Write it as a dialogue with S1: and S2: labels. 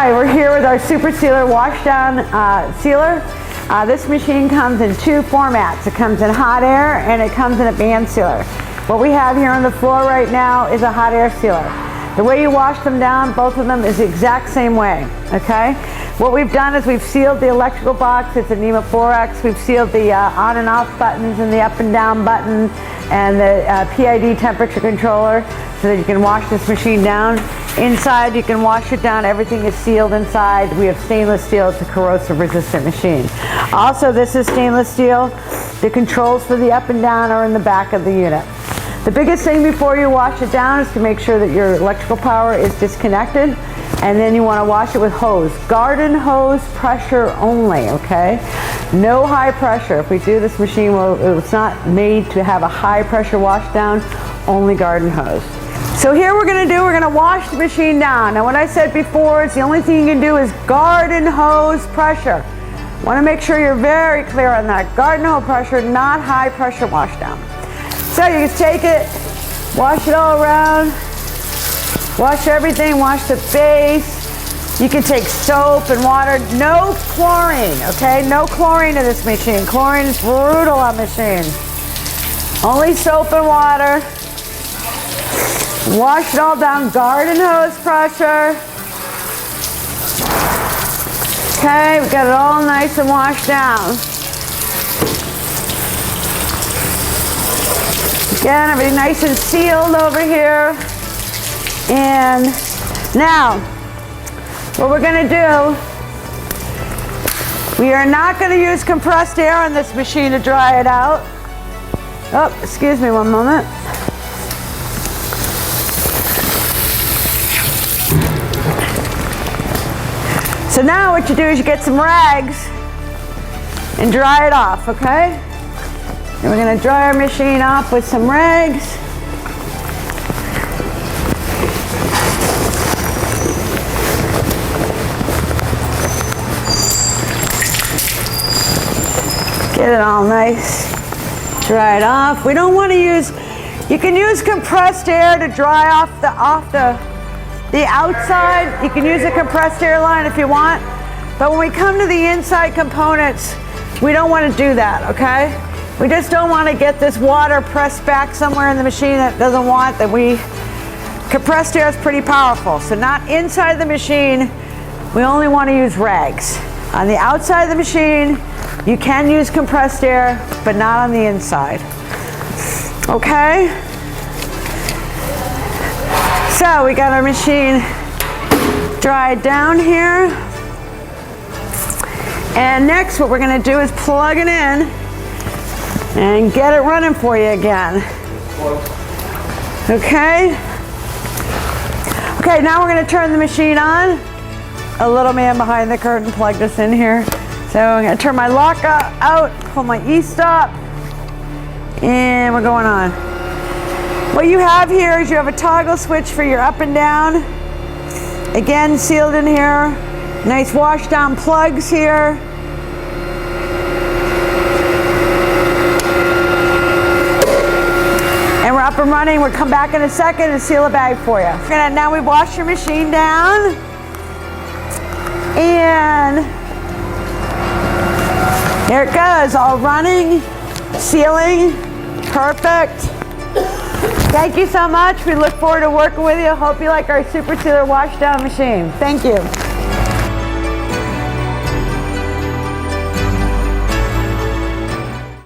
S1: Hi, we're here with our Super Sealer Washdown sealer. This machine comes in two formats. It comes in hot air and it comes in a band sealer. What we have here on the floor right now is a hot air sealer. The way you wash them down, both of them is the exact same way, okay? What we've done is we've sealed the electrical box. It's a NEMA 4X. We've sealed the on and off buttons and the up and down button and the PID temperature controller so that you can wash this machine down. Inside, you can wash it down. Everything is sealed inside. We have stainless steel. It's a corrosive resistant machine. Also, this is stainless steel. The controls for the up and down are in the back of the unit. The biggest thing before you wash it down is to make sure that your electrical power is disconnected, and then you want to wash it with hose. Garden hose pressure only, okay? No high pressure. If we do this machine, well, it's not made to have a high pressure wash down, only garden hose. So here we're gonna wash the machine down. Now what I said before is the only thing you can do is garden hose pressure. Want to make sure you're very clear on that. Garden hose pressure, not high pressure wash down. So you can take it, wash it all around, wash everything, wash the base. You can take soap and water, no chlorine, okay? No chlorine in this machine. Chlorine is brutal on machines. Only soap and water. Wash it all down, garden hose pressure. Okay, we got it all nice and washed down. Again, everything nice and sealed over here. And now, what we're gonna do, we are not gonna use compressed air on this machine to dry it out. Oh, excuse me one moment. So now what you do is you get some rags and dry it off, okay? And we're gonna dry our machine off with some rags. Get it all nice, dry it off. We don't want to use, you can use compressed air to dry off the outside. You can use a compressed air line if you want, but when we come to the inside components, we don't want to do that, okay? We just don't want to get this water pressed back somewhere in the machine that doesn't want that. Compressed air is pretty powerful, so not inside the machine. We only want to use rags. On the outside of the machine, you can use compressed air, but not on the inside, okay? So we got our machine dried down here. And next what we're gonna do is plug it in and get it running for you again. Okay? Okay, now we're gonna turn the machine on. A little man behind the curtain plugged us in here. So I'm gonna turn my lock out, pull my e-stop, and we're going on. What you have here is you have a toggle switch for your up and down. Again, sealed in here. Nice wash down plugs here. And we're up and running. We'll come back in a second and seal a bag for you. Now we've washed your machine down. And here it goes, all running, sealing, perfect. Thank you so much. We look forward to working with you. Hope you like our Super Sealer Washdown machine. Thank you.